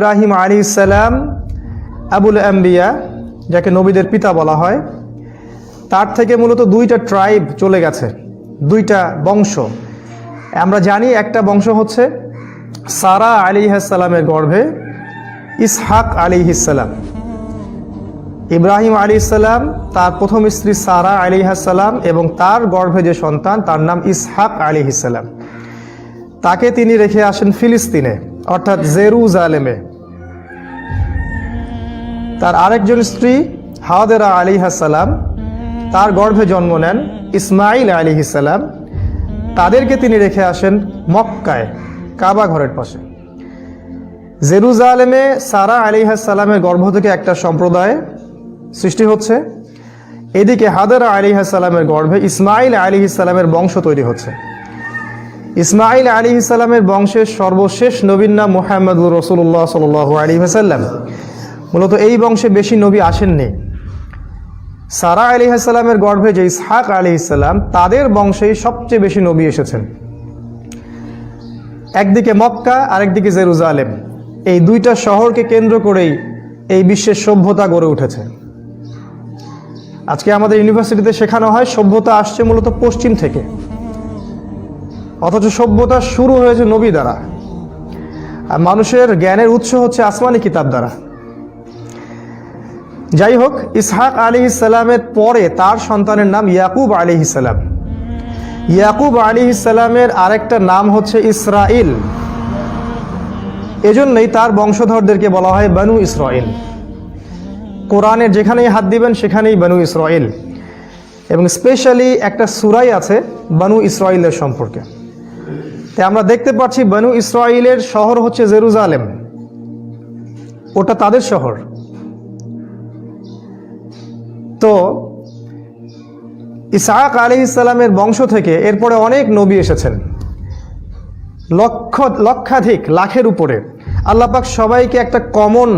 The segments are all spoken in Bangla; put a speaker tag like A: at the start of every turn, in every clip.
A: ইব্রাহিম আলাইহিস সালাম আবুল আম্বিয়া, যাকে নবীদের পিতা বলা হয়, তার থেকে মূলত দুইটা ট্রাইব চলে গেছে, দুইটা বংশ। আমরা জানি একটা বংশ হচ্ছে সারা আলাইহিস সালামের গর্ভে ইসহাক আলাইহিস সালাম। ইব্রাহিম আলাইহিস সালাম, তার প্রথম স্ত্রী সারা আলাইহিস সালাম এবং তার গর্ভে যে সন্তান তার নাম ইসহাক আলাইহিস সালাম। তাকে তিনি রেখে আসেন ফিলিস্তিনে, অর্থাৎ জেরুজালেমে। তার আরেকজন স্ত্রী হাজেরা আলাইহিস সালাম, তার গর্ভে জন্ম নেন ইসমাইল আলাইহিস সালাম। তাদেরকে তিনি রেখে আসেন মক্কায়, কাবা ঘরের পাশে। জেরুজালেমে সারা আলাইহিস সালামের গর্ভ থেকে একটা সম্প্রদায় সৃষ্টি হচ্ছে, এদিকে হাজেরা আলাইহিস সালামের গর্ভে ইসমাইল আলাইহিস সালামের বংশ তৈরি হচ্ছে। ইসমাইল আলাইহিস সালামের বংশের সর্বশেষ নবীর নাম মুহাম্মদুর রাসূলুল্লাহ সাল্লাল্লাহু আলাইহি ওয়াসাল্লাম। মূলত এই বংশে বেশি নবী আসেননি। সারা আলাইহিস সালামের গর্ভে যে ইসহাক আলাইহিস সালাম, তাদের বংশেই সবচেয়ে বেশি নবী এসেছেন। একদিকে মক্কা, আরেকদিকে জেরুজালেম, এই দুইটা শহরকে কেন্দ্র করেই এই বিশ্বের সভ্যতা গড়ে উঠেছে। আজকে আমাদের ইউনিভার্সিটিতে শেখানো হয় সভ্যতা আসছে মূলত পশ্চিম থেকে, অথচ সভ্যতা শুরু হয়েছে নবী দ্বারা। আর মানুষের জ্ঞানের উৎস হচ্ছে আসমানি কিতাব দ্বারা। যাই হোক, ইসহাক আলাইহিস সালামের পরে তার সন্তানের নাম ইয়াকুব আলাইহিস সালাম। ইয়াকুব আলাইহিস সালামের আরেকটা নাম হচ্ছে ইসরাইল। এজন্যই তার বংশধরদেরকে বলা হয় বানু ইসরাইল। কোরআনের যেখানেই হাত দিবেন সেখানেই বানু ইসরাইল, এবং স্পেশালি একটা সূরাই আছে বানু ইসরাইলের সম্পর্কে। তাই আমরা দেখতে পাচ্ছি বানু ইসরাইলের শহর হচ্ছে জেরুজালেম, ওটা তাদের শহর। তো ইসহাক আলাইহিস সালামের বংশ থেকে এরপরে অনেক নবী এসেছেন, লক্ষাধিক, লাখের উপরে। আল্লাহ পাক সবাইকে একটা কমন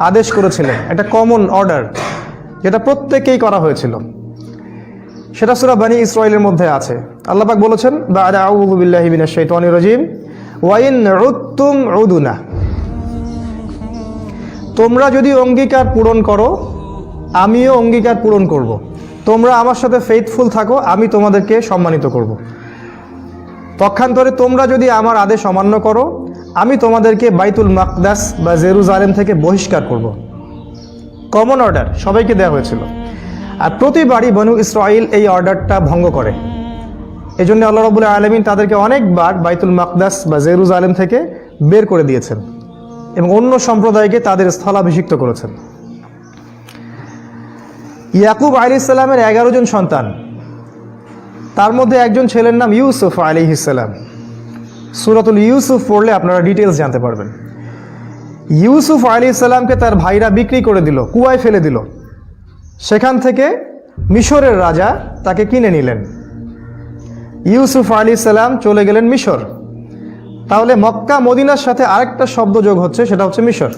A: আদেশ করেছিলেন, একটা কমন অর্ডার, যেটা প্রত্যেকেই করা হয়েছিল। সেটা সূরা বনী ইসরাইলের মধ্যে আছে। আল্লাহ পাক বলেছেন, বা'দা আউযু বিল্লাহি মিনাশ শাইতানির রাজীম, ওয়া ইন উদতুম উদুনা, তোমরা যদি অঙ্গীকার পূরণ করো আমিও অঙ্গীকার পূরণ করব। তোমরা আমার সাথে ফেইথফুল থাকো, আমি তোমাদেরকে সম্মানিত করব। পক্ষান্তরে তোমরা যদি আমার আদেশ অমান্য করো আমি তোমাদেরকে বাইতুল মাকদাস বা জেরুজালেম থেকে বহিষ্কার করব। কমন অর্ডার সবাইকে দেওয়া হয়েছিল। আর প্রতিবারই বনু ইসরাইল এই অর্ডারটা ভঙ্গ করে। এজন্য আল্লাহ রাব্বুল আলামিন তাদেরকে অনেকবার বাইতুল মাকদাস বা জেরুজালেম থেকে বের করে দিয়েছেন এবং অন্য সম্প্রদায়কে তাদের স্থলাভিষিক্ত করেছেন। ইয়াকুব আলাইহিস সালামের 11 জন সন্তান, তার মধ্যে একজন ছেলের নাম ইউসুফ আলাইহিস সালাম। সূরাতুল ইউসুফ পড়লে আপনারা ডিটেলস জানতে পারবেন। ইউসুফ আলাইহিস সালামকে তার ভাইরা বিক্রি করে দিল, কুয়ায় ফেলে দিল। সেখান থেকে মিশরের রাজা তাকে কিনে নিলেন। ইউসুফ আলাইহিস সালাম চলে গেলেন মিশর। তাহলে মক্কা মদিনার সাথে আরেকটা শব্দ যোগ হচ্ছে, সেটা হচ্ছে মিশর।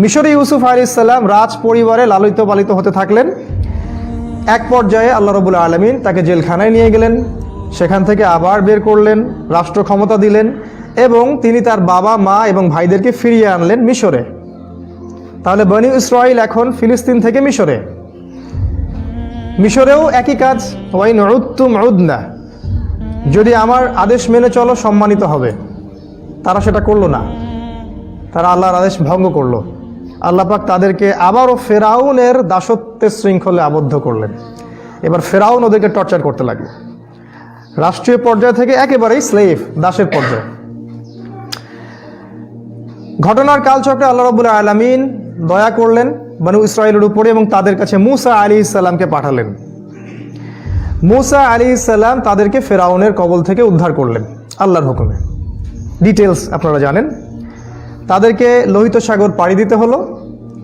A: মিশরে ইউসুফ আলাইহিস সালাম রাজ পরিবারে লালিত পালিত হতে থাকলেন। এক পর্যায়ে আল্লাহ রাব্বুল আলামিন তাকে জেলখানায় নিয়ে গেলেন, সেখান থেকে আবার বের করলেন, রাষ্ট্র ক্ষমতা দিলেন এবং তিনি তার বাবা মা এবং ভাইদেরকে ফিরিয়ে আনলেন মিশরে। তাহলে বনী ইসরাইল এখন ফিলিস্তিন থেকে মিশরে। মিশরেও একই কাজ, ওয়াইন উদতুম উদনা, যদি আমার আদেশ মেনে চলো সম্মানিত হবে। তারা সেটা করলো না, তারা আল্লাহর আদেশ ভঙ্গ করলো। আল্লাহ পাক তাদেরকে আবারও ফেরাউনের দাসত্বের শৃঙ্খলে আবদ্ধ করলেন। এবার ফেরাউন ওদেরকে টর্চার করতে লাগলো, রাষ্ট্রীয় পর্যায় থেকে একেবারেই স্লেভ, দাসের পর্যায়ে। ঘটনার কালচক্রে আল্লাহ রাব্বুল আলামিন দয়া করলেন বনু ইসরাইলের উপরে এবং তাদের কাছে মূসা আলাইহিস সালামকে পাঠালেন। মূসা আলাইহিস সালাম তাদেরকে ফেরাউনের কবল থেকে উদ্ধার করলেন আল্লাহর হুকুমে। ডিটেলস আপনারা জানেন। তাদেরকে লোহিত সাগর পাড়ি দিতে হলো,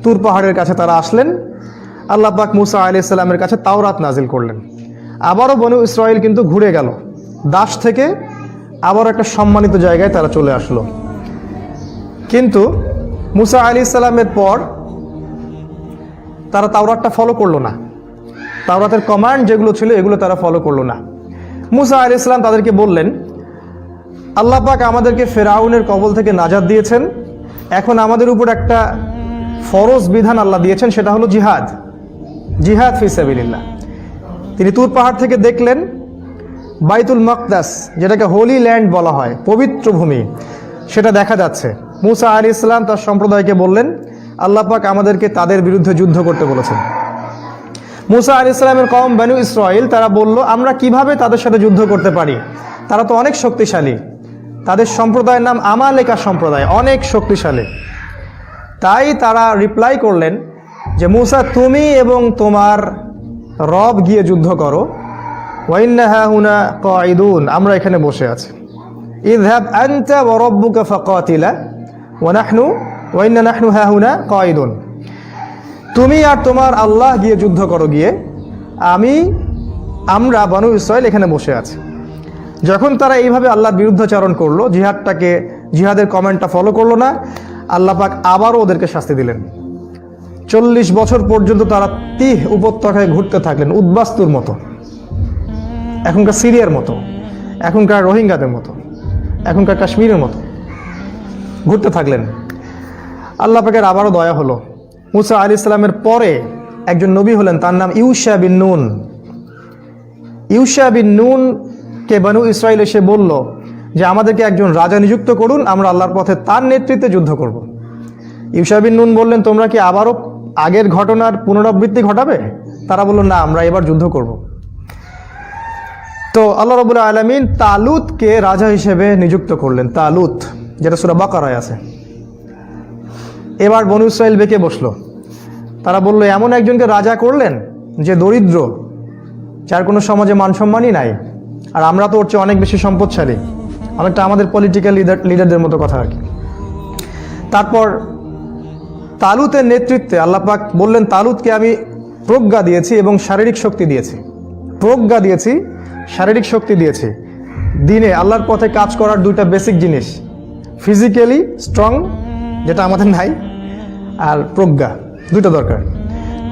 A: তুর পাহাড়ের কাছে তারা আসলেন। আল্লাহ পাক মূসা আলাইহিস সালামের কাছে তাওরাত নাজিল করলেন। আবারও বনু ইসরাইল কিন্তু ঘুরে গেল, দাস থেকে আবার একটা সম্মানিত জায়গায় তারা চলে আসলো। কিন্তু মূসা আলাইহিস সালামের পর তারা তাওরাতটা ফলো করলো না, তাওরাতের কমান্ড যেগুলো ছিল এগুলো তারা ফলো করলো না। মূসা আলাইহিস সালাম তাদেরকে বললেন, আল্লাহ পাক আমাদেরকে ফেরাউনের কবল থেকে নাজাত দিয়েছেন। এখন আমাদের উপর একটা ফরজ বিধান আল্লাহ দিয়েছেন, সেটা হলো জিহাদ। জিহাদ ফি সাবিলিল্লাহ। তিনি তুর পাহাড় থেকে দেখলেন বাইতুল মাকদাস, যেটাকে হোলি ল্যান্ড বলা হয়, পবিত্র ভূমি, সেটা দেখা যাচ্ছে। মুসা আলাইহিস সালাম তার সম্প্রদায়কে বললেন, আল্লাহ পাক আমাদেরকে তাদের বিরুদ্ধে যুদ্ধ করতে বলেছেন। মুসা আলাইহিস সালামের কওম বনু ইসরাইল, তারা বলল, আমরা কিভাবে তাদের সাথে যুদ্ধ করতে পারি? তারা তো অনেক শক্তিশালী। তাদের সম্প্রদায়ের নাম আমালেকা সম্প্রদায়, অনেক শক্তিশালী। তাই তারা রিপ্লাই করলেন যে, মুসা, তুমি এবং তোমার রব গিয়ে যুদ্ধ করো। ওয়াইন্না হাহুনা কাঈদুন, আমরা এখানে বসে আছি। ইযহাব আনতা ওয়া রাব্বুকা ফাকাতিলা ওয়া ইন্না নাহনু হাহুনা কাঈদুন। তুমি আর তোমার আল্লাহ গিয়ে যুদ্ধ করো, গিয়ে আমরা বনু ইসরাইল এখানে বসে আছি। যখন তারা এইভাবে আল্লাহর বিরুদ্ধাচরণ করলো, জিহাদের কমেন্টটা ফলো করলো না, আল্লাহ পাক আবারও ওদেরকে শাস্তি দিলেন। 40 বছর পর্যন্ত তারা তিহ উপত্যকায় ঘুরতে থাকলেন, উদ্বাস্তুর মতো, এখনকার সিরিয়ার মতো, এখনকার রোহিঙ্গাদের মতো, এখনকার কাশ্মীরের মতো ঘুরতে থাকলেন। আল্লাহ পাকের আবারও দয়া হলো। মুসা আলাইহিস সালামের পরে একজন নবী হলেন, তার নাম ইউশা বিন নুন। ইউশা বিন নুন কে বনু ইসরাইল এসে বলল যে, আমাদেরকে একজন রাজা নিযুক্ত করুন, আমরা আল্লাহর পথে তার নেতৃত্বে যুদ্ধ করব। ইউশা বিন নুন বললেন, তোমরা কি আবারও আগের ঘটনার পুনরাবৃত্তি ঘটাবে? তারা বলল, না, আমরা এবার যুদ্ধ করব। তো আল্লাহ রাব্বুল আলামিন তালুতকে রাজা হিসেবে নিযুক্ত করলেন। তালুত, যেটা সূরা বাকারায় আছে। এবার বনু ইসরাইল বেঁকে বসলো। তারা বলল, এমন একজনকে রাজা করলেন যে দরিদ্র, যার কোনো সমাজে মান সম্মানই নাই, আর আমরা তো ওর চেয়ে অনেক বেশি সম্পদশালী। অনেকটা আমাদের পলিটিক্যাল লিডারদের মতো কথা আর কি। তারপর তালুতের নেতৃত্বে আল্লাহ পাক বললেন, তালুতকে আমি প্রজ্ঞা দিয়েছি এবং শারীরিক শক্তি দিয়েছি। প্রজ্ঞা দিয়েছি, শারীরিক শক্তি দিয়েছি। দিনে আল্লাহর পথে কাজ করার দুইটা বেসিক জিনিস, ফিজিক্যালি স্ট্রং, যেটা আমাদের নাই, আর প্রজ্ঞা, দুইটা দরকার।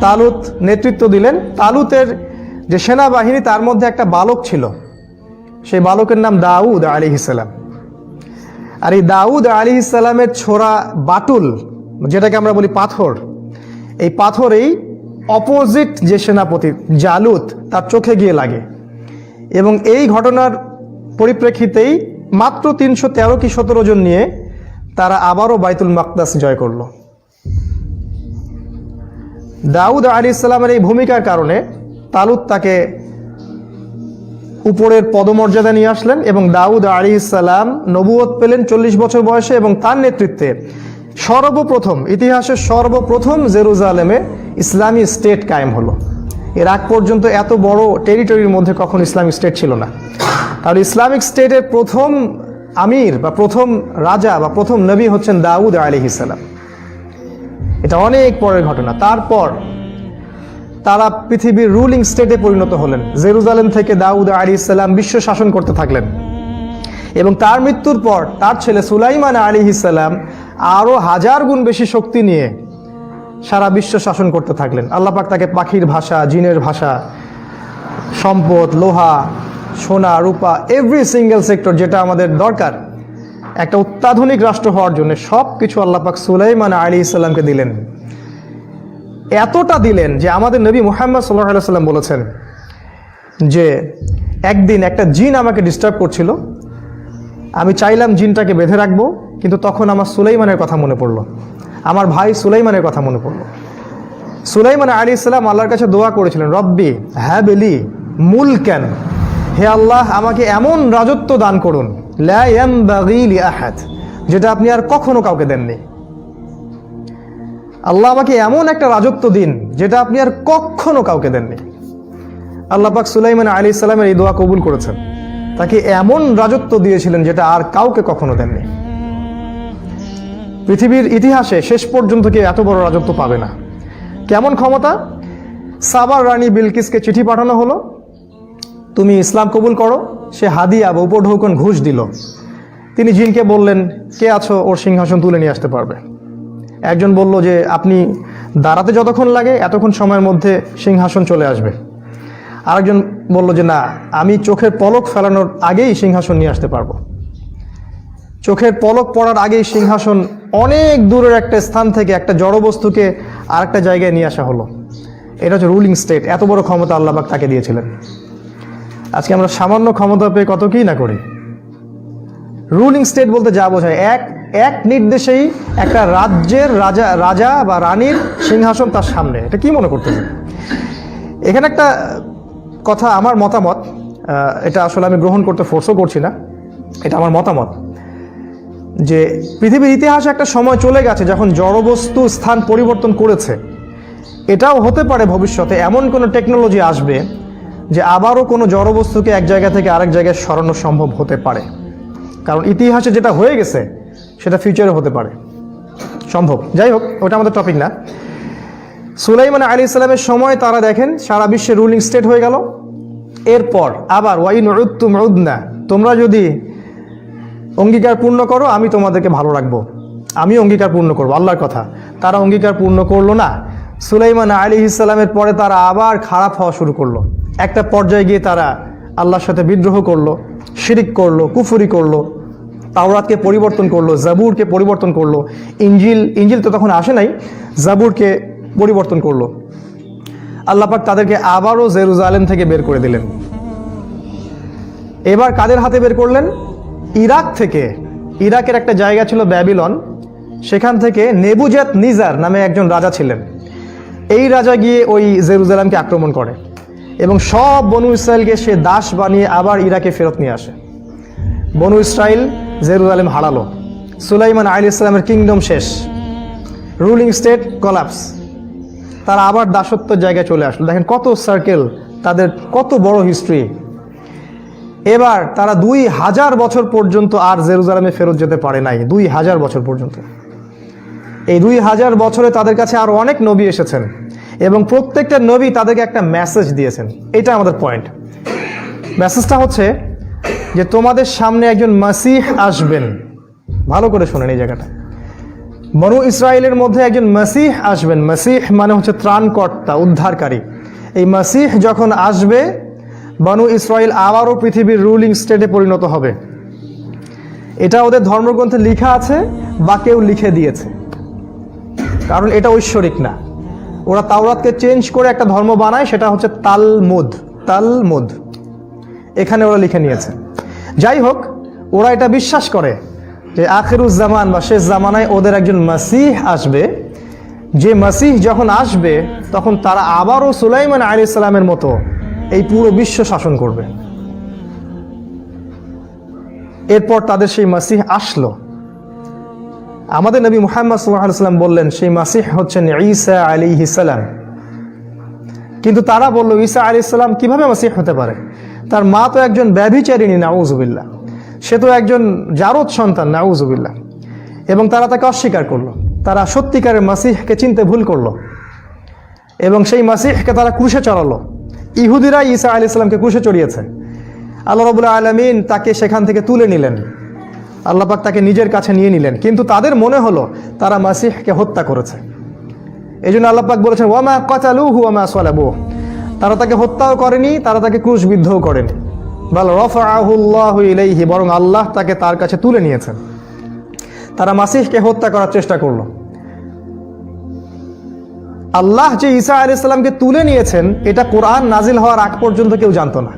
A: তালুত নেতৃত্ব দিলেন। তালুতের যে সেনাবাহিনী, তার মধ্যে একটা বালক ছিল, সেই বালকের নাম দাউদ আলাইহিস সালাম। আর এই দাউদ আলাইহিস সালামের ছোড়া বাটুল, যেটাকে আমরা বলি পাথর, এই পাথরেই অপোজিট যে সেনাপতি জালুত, তার চোখে গিয়ে লাগে। এবং এই ঘটনার পরিপ্রেক্ষিতেই মাত্র 313 কি 17 জন নিয়ে তারা আবারও বাইতুল মাকদাস জয় করলো। দাউদ আলাইহিস সালামের এই ভূমিকার কারণে তালুত তাকে উপরের পদমর্যাদা নিয়ে আসলেন এবং দাউদ আলাইহিস সালাম নবুয়ত পেলেন 40 বছর বয়সে, এবং তার নেতৃত্বে ইতিহাসের সর্বপ্রথম জেরুজালেমে ইসলামী স্টেট কায়েম হলো। এর আগ পর্যন্ত এত বড় টেরিটরির মধ্যে কখন ইসলামিক স্টেট ছিল না। তাহলে ইসলামিক স্টেটের প্রথম আমির বা প্রথম রাজা বা প্রথম নবী হচ্ছেন দাউদ আলাইহিস সালাম। এটা অনেক পরের ঘটনা। তারপর তারা পৃথিবীর রুলিং স্টেটে পরিণত হলেন। জেরুজালেম থেকে দাউদ আলাইহিস সালাম বিশ্ব শাসন করতে থাকলেন, এবং তার মৃত্যুর পর তার ছেলে সুলাইমান আলাইহিস সালাম আরও 1000 গুণ বেশি শক্তি নিয়ে সারা বিশ্ব শাসন করতে থাকলেন। আল্লাহ পাক তাকে পাখির ভাষা, জিনের ভাষা, সম্পদ, লোহা, সোনা, রূপা, এভরি সিঙ্গেল সেক্টর যেটা আমাদের দরকার একটা অত্যাধুনিক রাষ্ট্র হওয়ার জন্য, সব কিছু আল্লাহ পাক সুলাইমান আলাইহিস সালামকে দিলেন। এতটা দিলেন যে আমাদের নবী মুহাম্মদ সাল্লাল্লাহু আলাইহি ওয়াসাল্লাম বলেছেন যে, একদিন একটা জিন আমাকে ডিস্টার্ব করছিল, আমি চাইলাম জিনটাকে বেঁধে রাখবো, কিন্তু তখন আমার সুলাইমানের কথা মনে পড়লো, আমার ভাই সুলাইমানের কথা মনে পড়লো। সুলাইমান আলাইহিস সালাম আল্লাহর কাছে দোয়া করেছিলেন, রব্বি হাবলি মুলকান, হে আল্লাহ আমাকে এমন রাজত্ব দান করুন, লা ইয়ানবাগি লিআহাদ, যেটা আপনি আর কখনো কাউকে দেননি। আল্লাহ আমাকে এমন একটা রাজত্ব দিন যেটা আপনি আর কখনো কাউকে দেননি। আল্লাহ পাক সুলাইমান আলাইহিস সালামের এই দোয়া কবুল করেছেন। তাকে এমন রাজত্ব দিয়েছিলেন যেটা আর কাউকে কখনো দেননি। পৃথিবীর ইতিহাসে শেষ পর্যন্ত কেউ এত বড় রাজত্ব পাবে না। কেমন ক্ষমতা! সাবার রানী বিলকিসকে চিঠি পাঠানো হলো, তুমি ইসলাম কবুল করো। সে হাদিয়া বা উপঢৌকন ঘুষ দিল। তিনি জিনকে বললেন, কে আছো ওর সিংহাসন তুলে নিয়ে আসতে পারবে। একজন বলল যে, আপনি দাঁড়াতে যতক্ষণ লাগে এতক্ষণ সময়ের মধ্যে সিংহাসন চলে আসবে। আরেকজন বলল যে, না, আমি চোখের পলক ফেলানোর আগেই সিংহাসন নিয়ে আসতে পারবো। চোখের পলক পড়ার আগেই সিংহাসন অনেক দূরের একটা স্থান থেকে একটা জড়বস্তুকে আরেকটা জায়গায় নিয়ে আসা হলো। এটা হচ্ছে রুলিং স্টেট। এত বড় ক্ষমতা আল্লাহ পাক তাকে দিয়েছিলেন। আজকে আমরা সামান্য ক্ষমতা পেয়ে কত কি না করি। রুলিং স্টেট বলতে যা বোঝায়, এক নির্দেশেই একটা রাজ্যের রাজা বা রানীর সিংহাসন তার সামনে। এটা কি মনে করতেছে? এখানে একটা কথা, আমার মতামত, এটা আসলে আমি গ্রহণ করতে ফোর্সও করছি না, এটা আমার মতামত, যে পৃথিবীর ইতিহাসে একটা সময় চলে গেছে যখন জড়বস্তু স্থান পরিবর্তন করেছে। এটাও হতে পারে ভবিষ্যতে এমন কোনো টেকনোলজি আসবে যে আবারও কোনো জড়বস্তুকে এক জায়গা থেকে আরেক জায়গায় সরানো সম্ভব হতে পারে। কারণ ইতিহাসে যেটা হয়ে গেছে সেটা ফিউচারে হতে পারে, সম্ভব। যাই হোক, ওটা আমাদের টপিক না। সুলাইমান আলাইহিস সালামের সময় তারা দেখেন সারা বিশ্বে রুলিং স্টেট হয়ে গেল। এরপর আবার ওয়াইন উদ্তুম উদনা, তোমরা যদি অঙ্গীকার পূর্ণ করো আমি তোমাদেরকে ভালো রাখবো, আমি অঙ্গীকার পূর্ণ করবো, আল্লাহর কথা। তারা অঙ্গীকার পূর্ণ করলো না। সুলাইমান আলাইহিস সালামের পরে তারা আবার খারাপ হওয়া শুরু করলো। একটা পর্যায়ে গিয়ে তারা আল্লাহর সাথে বিদ্রোহ করলো, শিরিক করলো, কুফরি করলো, তাওরাতকে পরিবর্তন করলো, জাবুরকে পরিবর্তন করলো, ইঞ্জিল তো তখন আসে নাই, জাবুরকে পরিবর্তন করলো। আল্লাহ পাক তাদেরকে আবারও জেরুজালেম থেকে বের করে দিলেন। এবার কাদের হাতে বের করলেন? ইরাক থেকে। ইরাকের একটা জায়গা ছিল ব্যাবিলন, সেখান থেকে নেবুজাত নিজার নামে একজন রাজা ছিলেন। এই রাজা গিয়ে ওই জেরুজালেমকে আক্রমণ করে এবং সব বনু ইসরায়েলকে সে দাস বানিয়ে আবার ইরাকে ফেরত নিয়ে আসে। বনু ইসরায়েল জেরুজালেম হারালো। সুলাইমান আলাইহিস সালামের কিংডম শেষ, রুলিং স্টেট কলাপস। তারা আবার দাসত্বের জায়গায় চলে আসলো। দেখেন কত সার্কেল, তাদের কত বড় হিস্ট্রি। এবার তারা 2000 বছর পর্যন্ত আর জেরুজালেমে ফেরত যেতে পারে নাই। 2000 বছর পর্যন্ত। এই 2000 বছরে তাদের কাছে আরো অনেক নবী এসেছেন এবং প্রত্যেকটা নবী তাদেরকে একটা মেসেজ দিয়েছেন। এটা আমাদের পয়েন্ট। মেসেজটা হচ্ছে যে তোমাদের সামনে একজন মাসিহ আসবেন। ভালো করে শোনেন এই জায়গাটা। বনু ইসরায়েলের মধ্যে একজন মাসিহ আসবেন। মাসিহ মানে হচ্ছে ত্রাণকর্তা, উদ্ধারকারী। এই মাসিহ যখন আসবে, বনু ইসরায়েল আবারও পৃথিবীর রুলিং স্টেটে পরিণত হবে। এটা ওদের ধর্মগ্রন্থে লেখা আছে বা কেউ লিখে দিয়েছে, কারণ এটা ঐশ্বরিক না। ওরা তাওরাতকে চেঞ্জ করে একটা ধর্ম বানায়, সেটা হচ্ছে তালমুদ। এখানে ওরা লিখে নিয়েছে। যাই হোক, ওরা এটা বিশ্বাস করে যে আখিরুজ জামান বা শেষ জামানায় ওদের একজন মাসিহ আসবে। যে মাসিহ যখন আসবে তখন তারা আবারও সুলাইমান আলাইহিস সালামের মতো এই পুরো বিশ্ব শাসন করবে। এরপর তাদের সেই মাসিহ আসলো। আমাদের নবী মুহাম্মদ সাল্লাল্লাহু আলাইহি ওয়াসাল্লাম বললেন সেই মাসিহ হচ্ছেন ঈসা আলাইহিস সালাম। কিন্তু তারা বলল ঈসা আলাইহিস সালাম কিভাবে মাসিহ হতে পারে? তার মা তো একজন ব্যভিচারিণী, নাউযুবিল্লাহ। সে তো একজন জারদ সন্তান, নাউযুবিল্লাহ। এবং তারা তাকে অস্বীকার করলো। তারা সত্যিকারের মাসিহকে চিনতে ভুল করলো এবং সেই মাসিহকে তারা ক্রুশে চড়ালো। ইহুদিরা ঈসা আলাইহিস সালামকে ক্রুশে চড়িয়েছে। আল্লাহ রাব্বুল আলামিন তাকে সেখান থেকে তুলে নিলেন। আল্লাহ পাক তাকে নিজের কাছে নিয়ে নিলেন। কিন্তু তাদের মনে হলো তারা মাসিহকে হত্যা করেছে। এই জন্য আল্লাহ পাক বলেছেন ওয়ামা কাতালুহু ওয়ামা সালাবুহু, তারা তাকে হত্যাও করেনি, তারা তাকে ক্রুশবিদ্ধও করেনি। বাল রাফাআহুল্লাহু ইলাইহি, বরং আল্লাহ তাকে তার কাছে তুলে নিয়েছেন। তারা মাসিহকে হত্যা করার চেষ্টা করলো। আল্লাহ যে ঈসা আলাইহিস সালামকে তুলে নিয়েছেন এটা কোরআন নাজিল হওয়ার আগ পর্যন্ত কেউ জানতো না।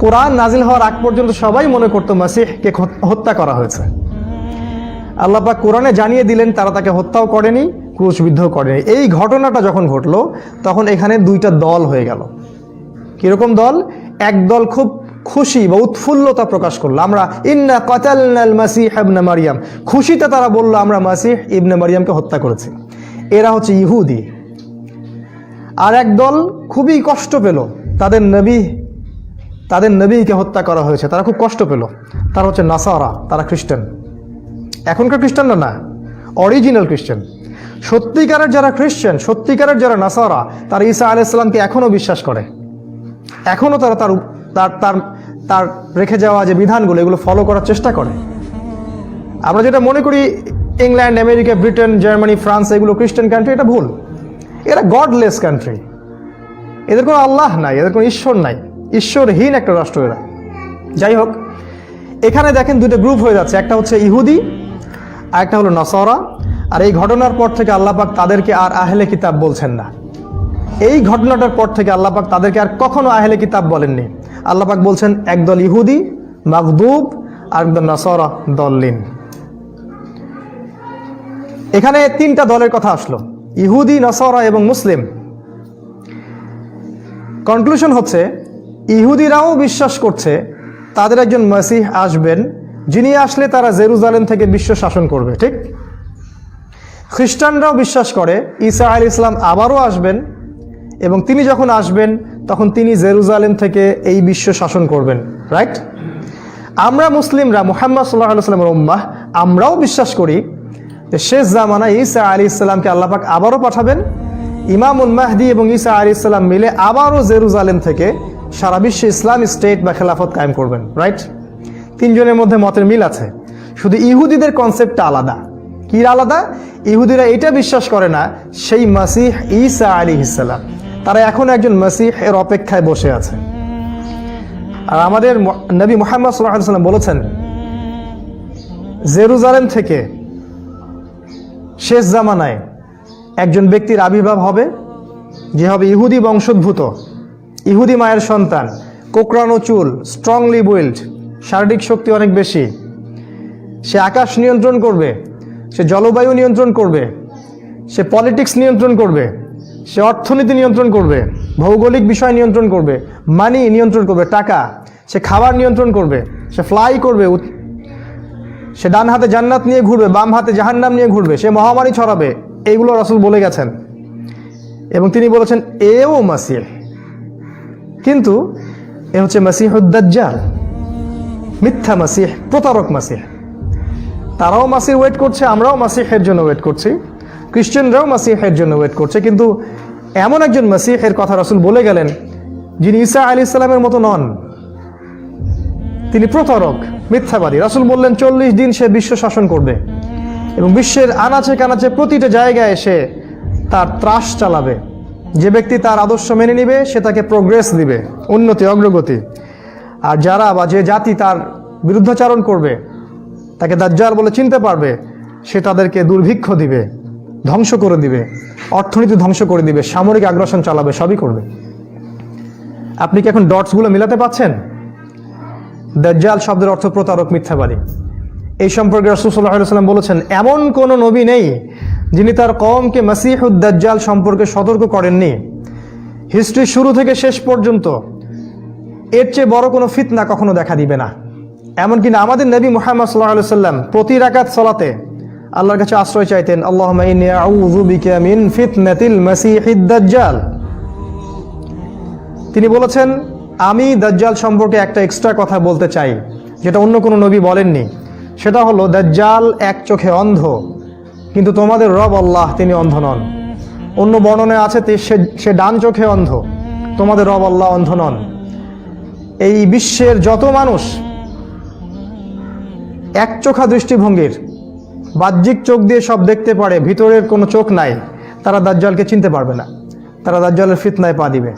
A: কোরআন নাজিল হওয়ার আগ পর্যন্ত সবাই মনে করতো মাসিহকে হত্যা করা হয়েছে। আল্লাহ পাক কোরআনে জানিয়ে দিলেন তারা তাকে হত্যাও করেনি, ক্রুশবিদ্ধও করেনি। এই ঘটনাটা যখন ঘটলো তখন এখানে দুইটা দল হয়ে গেল। কিরকম দল? এক দল খুব খুশি বা উৎফুল্লতা প্রকাশ করলো, আমরা ইন্না কাতালনাল মাসিহ ইবনে মারইয়াম। খুশিতে তারা বলল আমরা মাসিহ ইবনে মারইয়ামকে হত্যা করেছি। এরা হচ্ছে ইহুদি। আর এক দল খুবই কষ্ট পেল, তাদের নবীকে হত্যা করা হয়েছে, তারা খুব কষ্ট পেল। তারা হচ্ছে নাসারা, তারা খ্রিস্টান। এখনকার খ্রিস্টানরা না, অরিজিনাল খ্রিস্টান। সত্যিকারের যারা খ্রিস্টান, সত্যিকারের যারা নাসারা, তারা ঈসা আলাইহিস সালামকে এখনো বিশ্বাস করে। এখনো তারা তার রেখে যাওয়া যে বিধানগুলো এগুলো ফলো করার চেষ্টা করে। আমরা যেটা মনে করি England, America, Britain, Germany, France এগুলো খ্রিস্টান কান্ট্রি, এটা ভুল। এরা গডলেস কান্ট্রি। এদের কোনো আল্লাহ নাই, এদের কোনো ঈশ্বর নাই, ঈশ্বরহীন একটা রাষ্ট্র এরা। যাই হোক, এখানে দেখেন দুটো গ্রুপ হয়ে যাচ্ছে, একটা হচ্ছে ইহুদি আর একটা হলো নাসারা। আর এই ঘটনার পর থেকে আল্লাহ পাক তাদেরকে আর আহলে কিতাব বলছেন না। এই ঘটনাটার পর থেকে আল্লাহ পাক তাদেরকে আর কখনো আহলে কিতাব বলেননি। আল্লাহ পাক বলছেন একদল ইহুদি মাগদুব আর একদল নাসারা দল্লিন। এখানে তিনটা দলের কথা আসলো, ইহুদি, নাসারা এবং মুসলিম। কনক্লুশন হচ্ছে ইহুদিরাও বিশ্বাস করছে তাদের একজন মসিহ আসবেন, যিনি আসলে তারা জেরুজালেম থেকে বিশ্ব শাসন করবে, ঠিক? খ্রিস্টানরাও বিশ্বাস করে ঈসা আলাইহিস সালাম আবারও আসবেন এবং তিনি যখন আসবেন তখন তিনি জেরুজালেম থেকে এই বিশ্ব শাসন করবেন, রাইট? আমরা মুসলিমরা মুহাম্মদ সাল্লাল্লাহু আলাইহি ওয়াসাল্লামের উম্মাহ, আমরাও বিশ্বাস করি যে শেষ জামানায় ঈসা আলাইহিস সালামকে আল্লাহ পাক আবারও পাঠাবেন। ইমামুল মাহদি এবং ঈসা আলাইহিস সালাম মিলে আবারও জেরুজালেম থেকে সারা বিশ্বে ইসলামী স্টেট বা খেলাফত কায়েম করবেন, রাইট? তিনজনের মধ্যে মতের মিল আছে, শুধু ইহুদিদের কনসেপ্টটা আলাদা। কি আলাদা? ইহুদিরা এটা বিশ্বাস করে না সেই মাসিহ ঈসা আলাইহিস সালাম, তারা এখন একজন মাসিহ এর অপেক্ষায় বসে আছে। আর আমাদের নবী মুহাম্মদ সাল্লাল্লাহু আলাইহি ওয়াসাল্লাম বলেছেন জেরুজালেম থেকে শেষ জামানায় একজন ব্যক্তির আবির্ভাব হবে, যে হবে ইহুদি বংশোদ্ভূত, ইহুদি মায়ের সন্তান, কোকড়ানো চুল, স্ট্রংলি বিল্ড, শারীরিক শক্তি অনেক বেশি। সে আকাশ নিয়ন্ত্রণ করবে, সে জলবায়ু নিয়ন্ত্রণ করবে, সে পলিটিক্স নিয়ন্ত্রণ করবে, সে অর্থনীতি নিয়ন্ত্রণ করবে, ভৌগোলিক বিষয় নিয়ন্ত্রণ করবে, মানি নিয়ন্ত্রণ করবে, টাকা, সে খাবার নিয়ন্ত্রণ করবে, সে ফ্লাই করবে, সে ডান হাতে জান্নাত নিয়ে ঘুরবে, বাম হাতে জাহান্নাম নিয়ে ঘুরবে, সে মহামারী ছড়াবে। এইগুলো রাসূল বলে গেছেন এবং তিনি বলেছেন এও মাসিহ। কিন্তু এ হচ্ছে মাসিহুদ দাজ্জাল, মিথ্যা মাসিহ, প্রতারক মাসিহ। তারাও মাসিহ ওয়েট করছে, আমরাও মাসিহের জন্য ওয়েট করছি, খ্রিস্টানরাও মাসিহের জন্য ওয়েট করছে। কিন্তু এমন একজন মাসিহের কথা রাসূল বলে গেলেন যিনি ঈসা আলাইহিস সালামের মতো নন, তিনি প্রতারক, মিথ্যাবাদী। রাসূল বললেন 40 দিন সে বিশ্ব শাসন করবে এবং বিশ্বের আনাচে কানাচে প্রতিটা জায়গায় এসে তার ত্রাস চালাবে। যে ব্যক্তি তার আদর্শ মেনে নিবে সে তাকে প্রোগ্রেস দিবে, উন্নতি, অগ্রগতি। আর যারা বা যে জাতি তার বিরুদ্ধাচারণ করবে, তাকে দাজ্জাল বলে চিনতে পারবে, সে তাদেরকে দুর্ভিক্ষ দিবে, ধ্বংস করে দিবে, অর্থনীতি ধ্বংস করে দিবে, সামরিক আগ্রাসন চালাবে, সবই করবে। আপনি কি এখন ডটসগুলো মিলাতে পাচ্ছেন? দাজ্জাল শব্দের অর্থ প্রতারক, মিথ্যাবাদী। এই সম্পর্কে রাসূল সাল্লাল্লাহু আলাইহি ওয়াসাল্লাম বলেছেন এমন কোন নবী নেই যিনি তার কওমকে মাসিহুদ দাজ্জাল সম্পর্কে সতর্ক করেননি। হিস্ট্রি শুরু থেকে শেষ পর্যন্ত এর চেয়ে বড় কোনো ফিতনা কখনো দেখা দিবে না। এমনকি না আমাদের নবী মুহাম্মদ সাল্লাল্লাহু আলাইহি ওয়াসাল্লাম প্রতি রাকাত সালাতে আল্লাহর কাছে আশ্রয় চাইতেন, আল্লাহুম্মা ইন্নী আউযু বিকা মিন ফিতনাতিল মাসিহিদ দাজ্জাল। তিনি বলেছেন আমি দাজ্জাল সম্পর্কে একটা এক্সট্রা কথা বলতে চাই যেটা অন্য কোনো নবী বলেননি। সেটা হলো দাজ্জাল এক চোখে অন্ধ, কিন্তু তোমাদের রব আল্লাহ তিনি অন্ধ নন। অন্য বর্ণনায় আছে সে ডান চোখে অন্ধ, তোমাদের রব আল্লাহ অন্ধ নন। এই বিশ্বের যত মানুষ এক চোখা দৃষ্টিভঙ্গির, বাহ্যিক চোখ দিয়ে সব দেখতে পারে, ভিতরের কোনো চোখ নাই, তারা দাজ্জালকে চিনতে পারবে না, তারা দাজ্জালের ফিতনায় পা দিবে।